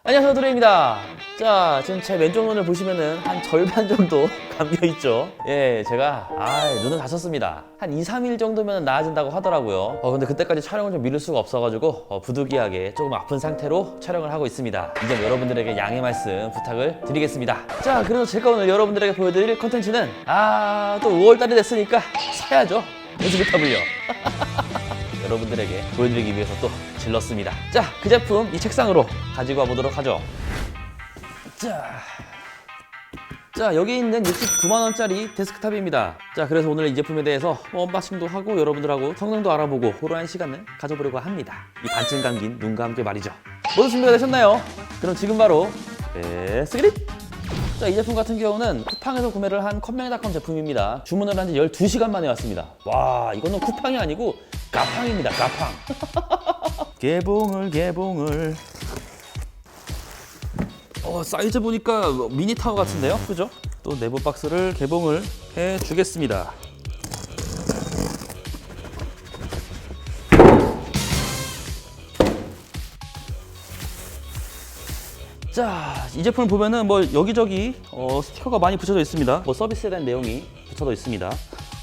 안녕하세요, 드레입니다. 자, 지금 제 왼쪽 눈을 보시면은 한 절반 정도 감겨있죠. 예, 제가 눈을 다쳤습니다. 한 2, 3일 정도면 나아진다고 하더라고요. 근데 그때까지 촬영을 좀 미룰 수가 없어가지고 부득이하게 조금 아픈 상태로 촬영을 하고 있습니다. 이 점 여러분들에게 양해 말씀 부탁을 드리겠습니다. 자, 그래서 제가 오늘 여러분들에게 보여드릴 컨텐츠는 또 5월달이 됐으니까 사야죠. 연수부터블요. 여러분들에게 보여드리기 위해서 또 질렀습니다. 자, 그 제품 이 책상으로 가지고 와보도록 하죠. 자, 여기 있는 69만원짜리 데스크탑입니다. 자, 그래서 오늘 이 제품에 대해서 언박싱도 하고 여러분들하고 성능도 알아보고 그러한 시간을 가져보려고 합니다. 이 반쯤 감긴 눈과 함께 말이죠. 모두 준비가 되셨나요? 그럼 지금 바로 스기릿! 자, 이 제품 같은 경우는 쿠팡에서 구매를 한 컴맹닷컴 제품입니다. 주문을 한 지 12시간 만에 왔습니다. 와, 이거는 쿠팡이 아니고 가팡입니다. 가팡. 개봉을. 사이즈 보니까 미니 타워 같은데요? 그죠? 또 내부 박스를 개봉을 해 주겠습니다. 자, 이 제품을 보면은 여기저기 스티커가 많이 붙여져 있습니다. 서비스에 대한 내용이 붙여져 있습니다.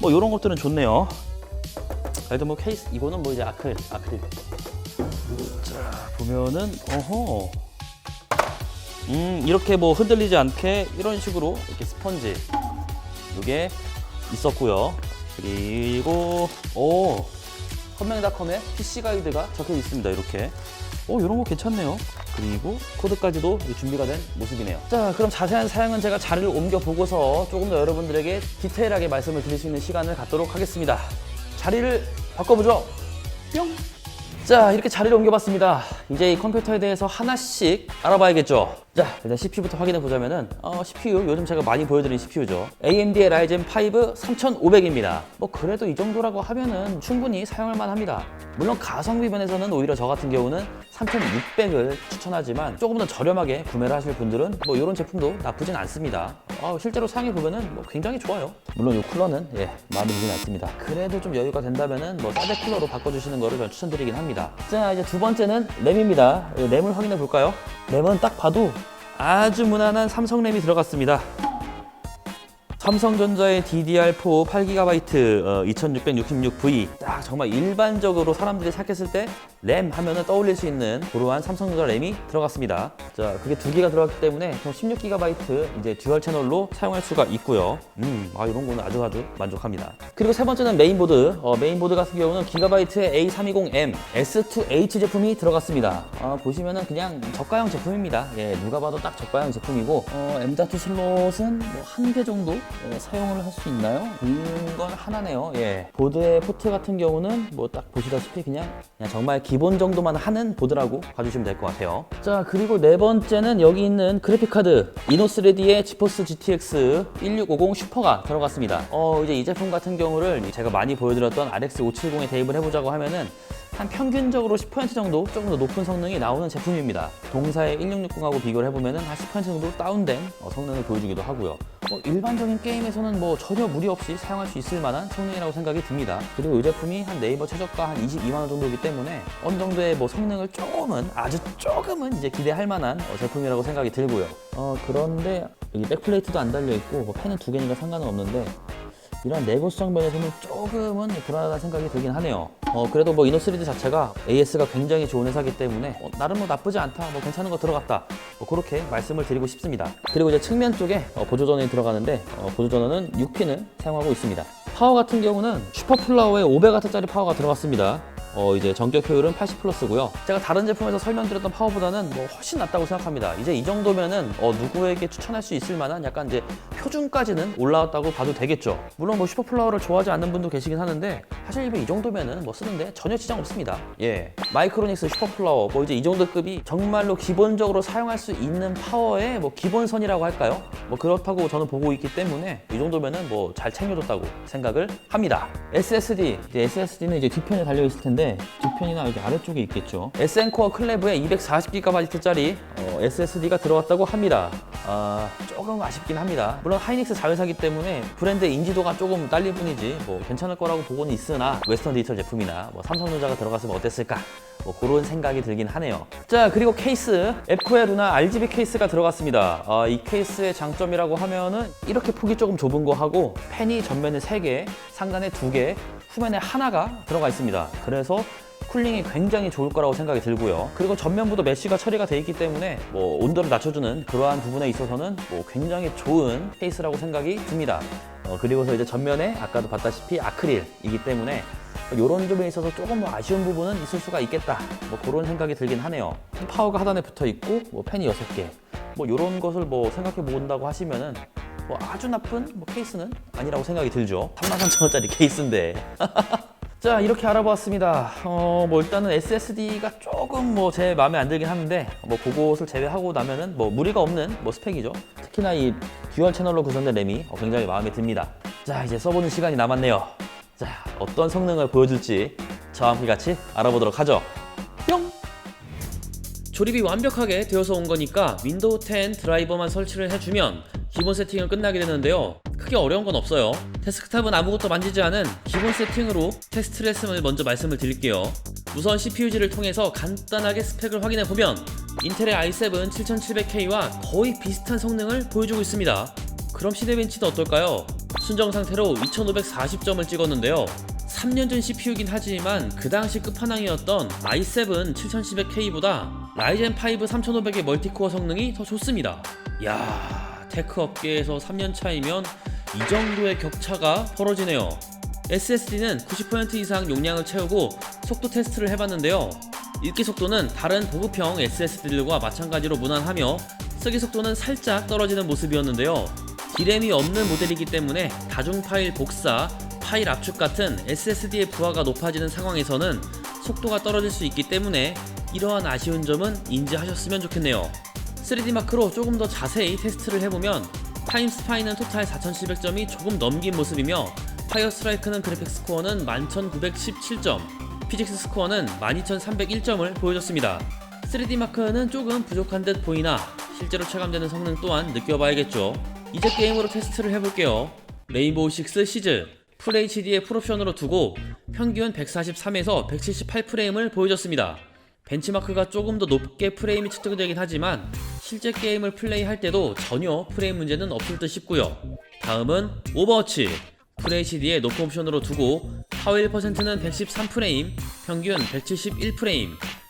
이런 것들은 좋네요. 그래도 케이스, 이거는 이제 아크릴. 자, 보면은 이렇게 흔들리지 않게 이런 식으로 이렇게 스펀지 이게 있었고요. 그리고 컴맹닷컴에 PC 가이드가 적혀 있습니다. 이렇게 이런 거 괜찮네요. 그리고 코드까지도 준비가 된 모습이네요. 자, 그럼 자세한 사양은 제가 자리를 옮겨 보고서 조금 더 여러분들에게 디테일하게 말씀을 드릴 수 있는 시간을 갖도록 하겠습니다. 자리를 바꿔보죠. 뿅. 자, 이렇게 자리를 옮겨봤습니다. 이제 이 컴퓨터에 대해서 하나씩 알아봐야겠죠. 자, 일단 CPU부터 확인해 보자면은 CPU 요즘 제가 많이 보여드린 CPU죠. AMD의 Ryzen 5 3500입니다. 그래도 이 정도라고 하면은 충분히 사용할 만합니다. 물론 가성비 면에서는 오히려 저 같은 경우는 3600을 추천하지만 조금 더 저렴하게 구매를 하실 분들은 이런 제품도 나쁘진 않습니다. 실제로 사용해 보면은 굉장히 좋아요. 물론 이 쿨러는 마음에 들진 않습니다. 그래도 좀 여유가 된다면은 싸제 쿨러로 바꿔주시는 거를 전 추천드리긴 합니다. 자, 이제 두 번째는 램입니다. 램을 확인해 볼까요? 램은 딱 봐도 아주 무난한 삼성 램이 들어갔습니다. 삼성전자의 DDR4 8GB 2666V. 딱 정말 일반적으로 사람들이 생각했을 때 램 하면은 떠올릴 수 있는 그러한 삼성전자 램이 들어갔습니다. 자, 그게 두 개가 들어갔기 때문에 총 16GB 이제 듀얼 채널로 사용할 수가 있고요. 이런 거는 아주 만족합니다. 그리고 세 번째는 메인보드. 메인보드 같은 경우는 기가바이트의 A320M S2H 제품이 들어갔습니다. 보시면은 그냥 저가형 제품입니다. 누가 봐도 딱 저가형 제품이고 M.2 슬롯은 한 개 정도 사용을 할 수 있나요? 건 하나네요. 보드의 포트 같은 경우는 딱 보시다시피 그냥 정말 기본 정도만 하는 보드라고 봐주시면 될 것 같아요. 자, 그리고 네 번째는 여기 있는 그래픽카드 이노3D의 지포스 GTX 1650 슈퍼가 들어갔습니다. 이제 이 제품 같은 경우를 제가 많이 보여드렸던 RX 570에 대입을 해보자고 하면은 한 평균적으로 10% 정도 조금 더 높은 성능이 나오는 제품입니다. 동사의 1660하고 비교를 해보면은 한 10% 정도 다운된 성능을 보여주기도 하고요. 일반적인 게임에서는 전혀 무리 없이 사용할 수 있을 만한 성능이라고 생각이 듭니다. 그리고 이 제품이 한 네이버 최저가 한 22만원 정도이기 때문에 어느 정도의 성능을 아주 조금은 이제 기대할 만한 제품이라고 생각이 들고요. 그런데 여기 백플레이트도 안 달려있고 펜은 두 개니까 상관은 없는데 이런 내부 수정 면에서는 조금은 불안하다는 생각이 들긴 하네요. 그래도 이노3D 자체가 AS가 굉장히 좋은 회사이기 때문에 나름 나쁘지 않다, 괜찮은 거 들어갔다, 그렇게 말씀을 드리고 싶습니다. 그리고 이제 측면 쪽에 보조전원이 들어가는데 보조전원은 6핀을 사용하고 있습니다. 파워 같은 경우는 슈퍼플라워의 500W짜리 파워가 들어갔습니다. 이제 전격 효율은 80 플러스고요. 제가 다른 제품에서 설명드렸던 파워보다는 훨씬 낫다고 생각합니다. 이제 이 정도면은 누구에게 추천할 수 있을 만한 약간 이제 표준까지는 올라왔다고 봐도 되겠죠. 물론 슈퍼플라워를 좋아하지 않는 분도 계시긴 하는데 사실 이 정도면은 쓰는데 전혀 지장 없습니다. 마이크로닉스 슈퍼플라워 이제 이 정도 급이 정말로 기본적으로 사용할 수 있는 파워의 기본선이라고 할까요? 그렇다고 저는 보고 있기 때문에 이 정도면은 잘 챙겨줬다고 생각을 합니다. SSD는 이제 뒷편에 달려 있을 텐데 뒷편이나 여기 아래쪽에 있겠죠. SN코어 클래브에 240GB짜리 SSD가 들어갔다고 합니다. 조금 아쉽긴 합니다. 물론 하이닉스 자회사기 때문에 브랜드 인지도가 조금 딸릴 뿐이지 뭐 괜찮을 거라고 보고는 있으나 웨스턴 디지털 제품이나 뭐 삼성전자가 들어갔으면 어땠을까 뭐 그런 생각이 들긴 하네요. 자, 그리고 케이스 에코의 루나 RGB 케이스가 들어갔습니다. 이 케이스의 장점이라고 하면은 이렇게 폭이 조금 좁은 거 하고 팬이 전면에 3개, 상단에 2개, 후면에 하나가 들어가 있습니다. 그래서 쿨링이 굉장히 좋을 거라고 생각이 들고요. 그리고 전면부도 메쉬가 처리가 돼 있기 때문에 뭐 온도를 낮춰주는 그러한 부분에 있어서는 뭐 굉장히 좋은 케이스라고 생각이 듭니다. 그리고서 이제 전면에 아까도 봤다시피 아크릴이기 때문에 이런 점에 있어서 조금 뭐 아쉬운 부분은 있을 수가 있겠다. 뭐 그런 생각이 들긴 하네요. 파워가 하단에 붙어 있고 뭐 팬이 6개. 뭐 이런 것을 뭐 생각해 본다고 하시면은 뭐 아주 나쁜 뭐 케이스는 아니라고 생각이 들죠. 33,000원짜리 케이스인데. 자, 이렇게 알아보았습니다. 뭐 일단은 SSD가 조금 뭐 제 마음에 안 들긴 하는데 뭐 그것을 제외하고 나면은 뭐 무리가 없는 뭐 스펙이죠. 특히나 이 듀얼 채널로 구성된 램이 굉장히 마음에 듭니다. 자, 이제 써보는 시간이 남았네요. 자, 어떤 성능을 보여줄지 저와 함께 같이 알아보도록 하죠. 뿅! 조립이 완벽하게 되어서 온 거니까 윈도우 10 드라이버만 설치를 해주면 기본 세팅은 끝나게 되는데요. 크게 어려운 건 없어요. 데스크탑은 아무것도 만지지 않은 기본 세팅으로 테스트를 했음을 먼저 말씀을 드릴게요. 우선 CPUG를 통해서 간단하게 스펙을 확인해 보면 인텔의 i7 7700K와 거의 비슷한 성능을 보여주고 있습니다. 그럼 시네벤치는 어떨까요? 순정 상태로 2540점을 찍었는데요. 3년 전 CPU긴 하지만 그 당시 끝판왕이었던 i7 7700K보다 라이젠 5 3500의 멀티코어 성능이 더 좋습니다. 야, 테크 업계에서 3년 차이면 이 정도의 격차가 벌어지네요. SSD는 90% 이상 용량을 채우고 속도 테스트를 해봤는데요. 읽기 속도는 다른 보급형 SSD들과 마찬가지로 무난하며 쓰기 속도는 살짝 떨어지는 모습이었는데요. D램이 없는 모델이기 때문에 다중 파일 복사, 파일 압축 같은 SSD의 부하가 높아지는 상황에서는 속도가 떨어질 수 있기 때문에 이러한 아쉬운 점은 인지하셨으면 좋겠네요. 3D 마크로 조금 더 자세히 테스트를 해보면 타임스파이는 토탈 4700점이 조금 넘긴 모습이며 파이어 스트라이크는 그래픽 스코어는 11917점, 피직스 스코어는 12301점을 보여줬습니다. 3D 마크는 조금 부족한 듯 보이나 실제로 체감되는 성능 또한 느껴봐야겠죠. 이제 게임으로 테스트를 해볼게요. 레인보우 6 시즈 FHD의 풀옵션으로 두고 평균 143에서 178프레임을 보여줬습니다. 벤치마크가 조금 더 높게 프레임이 측정되긴 하지만 실제 게임을 플레이할 때도 전혀 프레임 문제는 없을 듯 싶고요. 다음은 오버워치 FHD의 높은 옵션으로 두고 하위 1%는 113프레임, 평균 171프레임,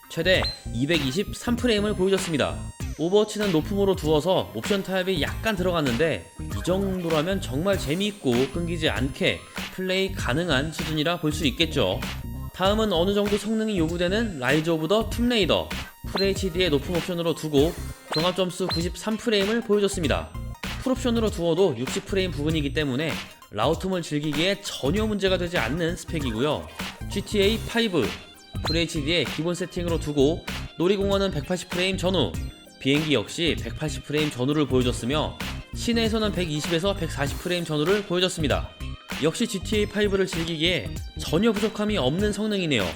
최대 223프레임을 보여줬습니다. 오버워치는 높음으로 두어서 옵션 타입이 약간 들어갔는데 이 정도라면 정말 재미있고 끊기지 않게 플레이 가능한 수준이라 볼 수 있겠죠. 다음은 어느 정도 성능이 요구되는 라이즈 오브 더 툼레이더 FHD의 높은 옵션으로 두고 종합점수 93프레임을 보여줬습니다. 풀옵션으로 두어도 60프레임 부근이기 때문에 라우툼을 즐기기에 전혀 문제가 되지 않는 스펙이고요. GTA 5 FHD의 기본 세팅으로 두고 놀이공원은 180프레임 전후, 비행기 역시 180프레임 전후를 보여줬으며 시내에서는 120에서 140프레임 전후를 보여줬습니다. 역시 GTA5를 즐기기에 전혀 부족함이 없는 성능이네요.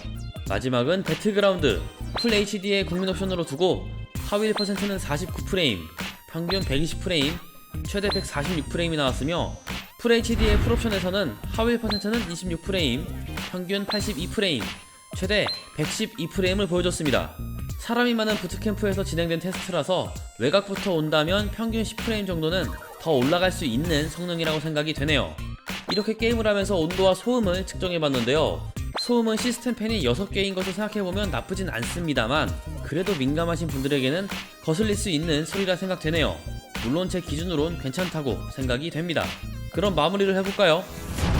마지막은 배틀그라운드 FHD의 국민 옵션으로 두고 하위 1%는 49프레임, 평균 120프레임, 최대 146프레임이 나왔으며 FHD의 풀옵션에서는 하위 1%는 26프레임, 평균 82프레임, 최대 112프레임을 보여줬습니다. 사람이 많은 부트캠프에서 진행된 테스트라서 외곽부터 온다면 평균 10프레임 정도는 더 올라갈 수 있는 성능이라고 생각이 되네요. 이렇게 게임을 하면서 온도와 소음을 측정해봤는데요. 소음은 시스템 팬이 6개인 것을 생각해보면 나쁘진 않습니다만 그래도 민감하신 분들에게는 거슬릴 수 있는 소리라 생각되네요. 물론 제 기준으론 괜찮다고 생각이 됩니다. 그럼 마무리를 해볼까요?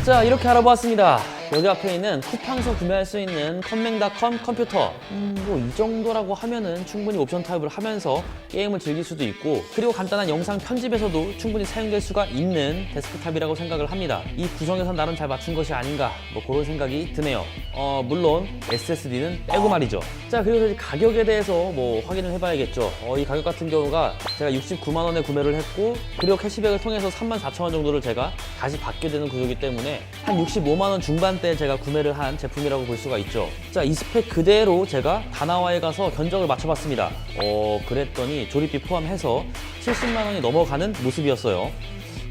자, 이렇게 알아보았습니다. 여기 앞에 있는 쿠팡에서 구매할 수 있는 컴맹닷컴 컴퓨터, 뭐 이 정도라고 하면은 충분히 옵션 타입을 하면서 게임을 즐길 수도 있고, 그리고 간단한 영상 편집에서도 충분히 사용될 수가 있는 데스크탑이라고 생각을 합니다. 이 구성에선 나름 잘 맞춘 것이 아닌가, 뭐 그런 생각이 드네요. 물론 SSD는 빼고 말이죠. 자, 그리고 이제 가격에 대해서 뭐 확인을 해봐야겠죠. 이 가격 같은 경우가 제가 69만 원에 구매를 했고, 그리고 캐시백을 통해서 34,000원 정도를 제가 다시 받게 되는 구조이기 때문에 한 65만 원 중반 때 제가 구매를 한 제품이라고 볼 수가 있죠. 자, 이 스펙 그대로 제가 다나와에 가서 견적을 맞춰봤습니다. 그랬더니 조립비 포함해서 70만 원이 넘어가는 모습이었어요.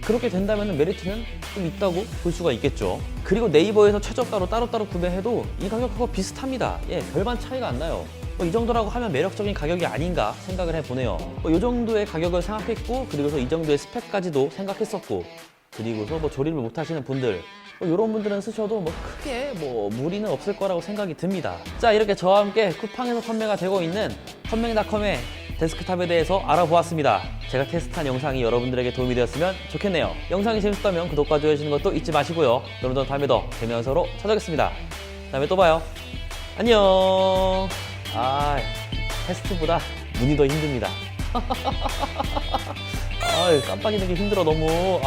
그렇게 된다면 메리트는 좀 있다고 볼 수가 있겠죠. 그리고 네이버에서 최저가로 따로따로 구매해도 이 가격하고 비슷합니다. 예, 별반 차이가 안 나요. 이 정도라고 하면 매력적인 가격이 아닌가 생각을 해보네요. 이 정도의 가격을 생각했고, 그리고서 이 정도의 스펙까지도 생각했었고, 그리고서 조립을 못 하시는 분들, 이런 분들은 쓰셔도 크게 무리는 없을 거라고 생각이 듭니다. 자, 이렇게 저와 함께 쿠팡에서 판매가 되고 있는 컴맹닷컴의 데스크탑에 대해서 알아보았습니다. 제가 테스트한 영상이 여러분들에게 도움이 되었으면 좋겠네요. 영상이 재밌었다면 구독과 좋아요 해주시는 것도 잊지 마시고요. 여러분들 다음에 더 재미난 영상으로 찾아오겠습니다. 다음에 또 봐요. 안녕. 테스트보다 눈이 더 힘듭니다. 깜빡이는 게 힘들어 너무.